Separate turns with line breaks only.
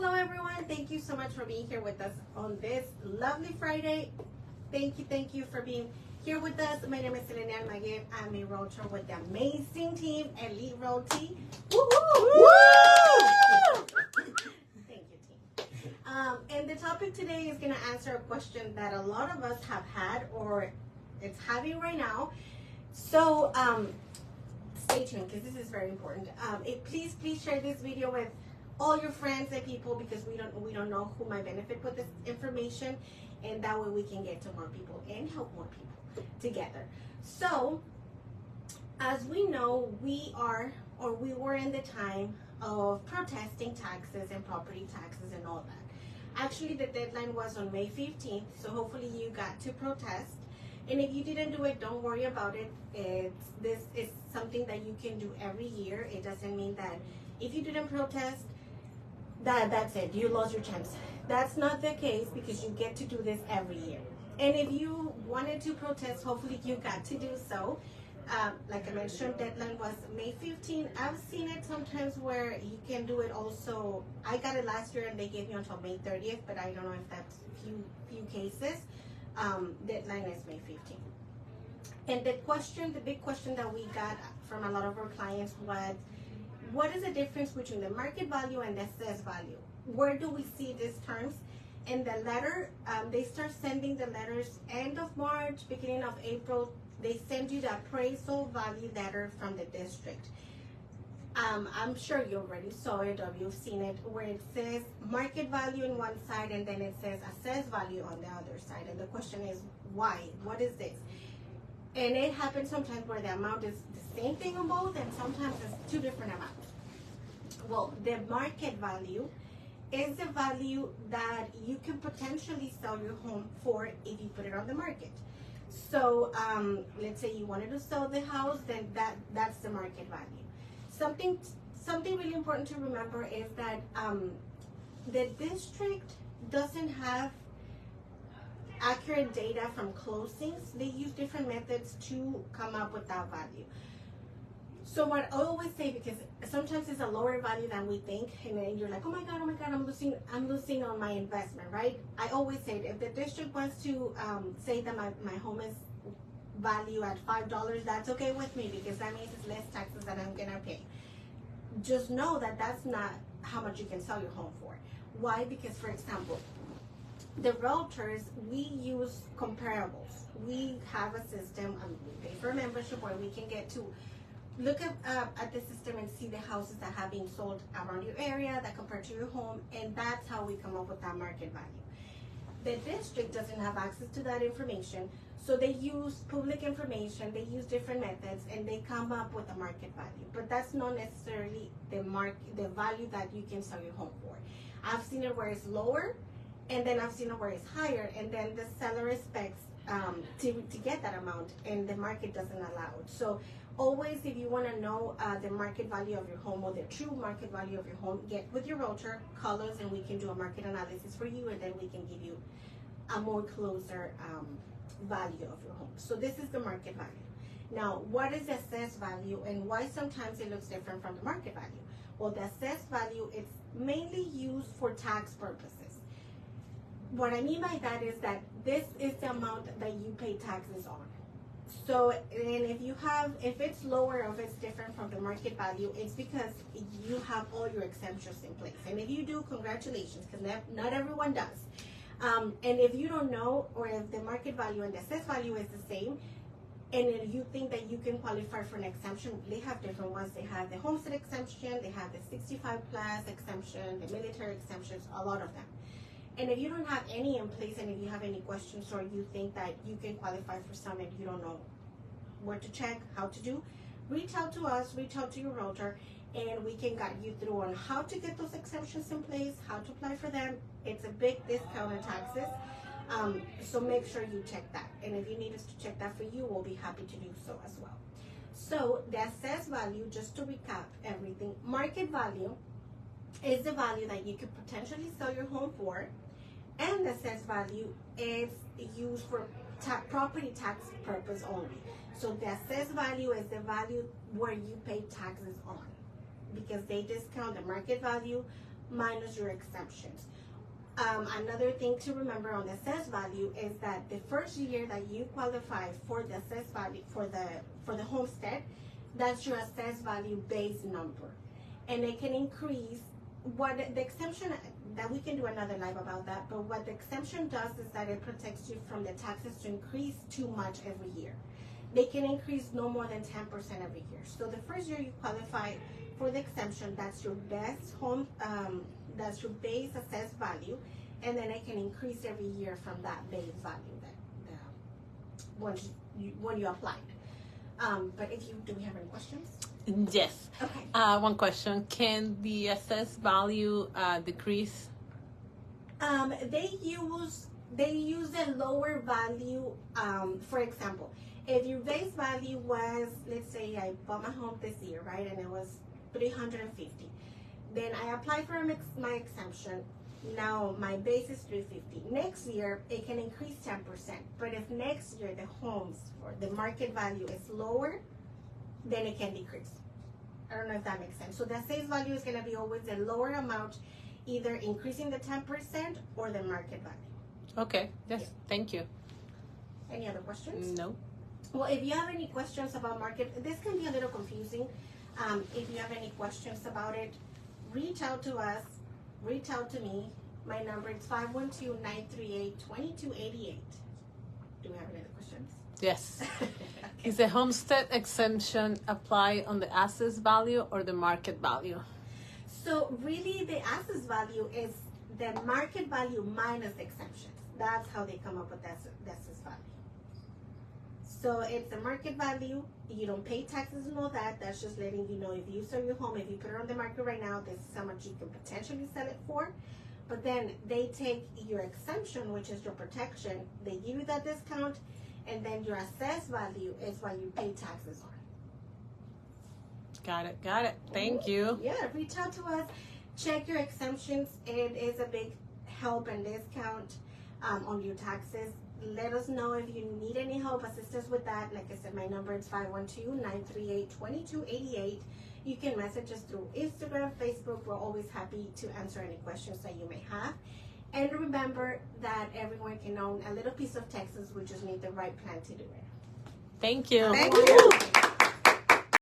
Hello everyone, thank you so much for being here with us on this lovely Friday. Thank you for being here with us. My name is Selena Almaguer. I'm a realtor with the amazing team, Elite Realty. Woo-hoo! Thank you, team. And the topic today is going to answer a question that a lot of us have had or it's having right now. So stay tuned because this is very important. Please share this video with all your friends and people because we don't know who might benefit with this information, and that way we can get to more people and help more people together. So as we know, we were in the time of protesting taxes and property taxes and all that. Actually, the deadline was on May 15th, so hopefully you got to protest. And if you didn't do it, don't worry about it. This is something that you can do every year. It doesn't mean that if you didn't protest, that's it, you lost your chance. That's not the case because you get to do this every year. And if you wanted to protest, hopefully you got to do so. Like I mentioned, deadline was May 15th. I've seen it sometimes where you can do it also. I got it last year and they gave me until May 30th, but I don't know if that's few cases. Deadline is May 15th. And the big question that we got from a lot of our clients was, what is the difference between the market value and the assessed value? Where do we see these terms? In the letter, they start sending the letters end of March, beginning of April. They send you the appraisal value letter from the district. I'm sure you already saw it or you've seen it, where it says market value on one side and then it says assessed value on the other side. And the question is, why? What is this? And it happens sometimes where the amount is the same thing on both, and sometimes it's two different amounts. Well, the market value is the value that you can potentially sell your home for if you put it on the market. So let's say you wanted to sell the house, then that's the market value. Something really important to remember is that the district doesn't have accurate data from closings. They use different methods to come up with that value. So what I always say, because sometimes it's a lower value than we think, and then you're like, oh my god, I'm losing on my investment, right? I always say, if the district wants to say that my home is value at $5, that's okay with me because that means it's less taxes that I'm gonna pay. Just know that that's not how much you can sell your home for. Why? Because, for example, the realtors, we use comparables. We have a system, we pay for a membership where we can get to look at the system and see the houses that have been sold around your area that compare to your home, and that's how we come up with that market value. The district doesn't have access to that information, so they use public information, they use different methods, and they come up with a market value. But that's not necessarily the value that you can sell your home for. I've seen it where it's lower, and then I've seen it where it's higher, and then the seller expects to get that amount, and the market doesn't allow it. So always, if you want to know the market value of your home or the true market value of your home, get with your realtor, call us, and we can do a market analysis for you, and then we can give you a more closer value of your home. So this is the market value. Now, what is the assessed value and why sometimes it looks different from the market value? Well, the assessed value is mainly used for tax purposes. What I mean by that is that this is the amount that you pay taxes on. So, and if it's lower or if it's different from the market value, it's because you have all your exemptions in place. And if you do, congratulations, because not everyone does. And if you don't know, or if the market value and the assessed value is the same, and if you think that you can qualify for an exemption, they have different ones. They have the homestead exemption, they have the 65 plus exemption, the military exemptions, a lot of them. And if you don't have any in place, and if you have any questions, or you think that you can qualify for some and you don't know where to check, how to do, reach out to us, reach out to your realtor, and we can guide you through on how to get those exemptions in place, how to apply for them. It's a big discount on taxes, so make sure you check that. And if you need us to check that for you, we'll be happy to do so as well. So the assessed value, just to recap everything, market value is the value that you could potentially sell your home for, and the assessed value is used for property tax purpose only. So the assessed value is the value where you pay taxes on, because they discount the market value minus your exemptions. Another thing to remember on the assessed value is that the first year that you qualify for the assessed value for the homestead, that's your assessed value base number, and it can increase. What the exemption, that we can do another live about that, but what the exemption does is that it protects you from the taxes to increase too much every year. They can increase no more than 10% every year. So the first year you qualify for the exemption, that's your best home, that's your base assessed value, and then it can increase every year from that base value that when you applied. But do we have any questions?
Yes.
Okay.
One question: can the assessed value decrease?
They use a lower value. For example, if your base value was, let's say I bought my home this year, right, and it was $350. Then I apply for my exemption. Now my base is $350. Next year it can increase 10%. But if next year the homes or the market value is lower, then it can decrease. I don't know if that makes sense. So the assessed value is going to be always a lower amount, either increasing the 10% or the market value.
Okay. Yes.
Yeah.
Thank you.
Any other questions?
No.
Well, if you have any questions about market, this can be a little confusing. If you have any questions about it, reach out to us. Reach out to me. My number is 512-938-2288. Do we have any other questions?
Yes.
Okay.
Is the homestead exemption apply on the assessed value or the market value?
So really the assessed value is the market value minus exemptions. That's how they come up with the assessed value. So it's the market value. You don't pay taxes and all that. That's just letting you know if you sell your home, if you put it on the market right now, this is how much you can potentially sell it for. But then they take your exemption, which is your protection. They give you that discount, and then your assessed value is what you pay taxes on.
Got it. Got it. Thank you.
Yeah, reach out to us. Check your exemptions. It is a big help and discount on your taxes. Let us know if you need any help, assistance with that. Like I said, my number is 512-938-2288. You can message us through Instagram, Facebook. We're always happy to answer any questions that you may have. And remember that everyone can own a little piece of Texas. We just need the right plan to do it.
Thank you.
Thank you.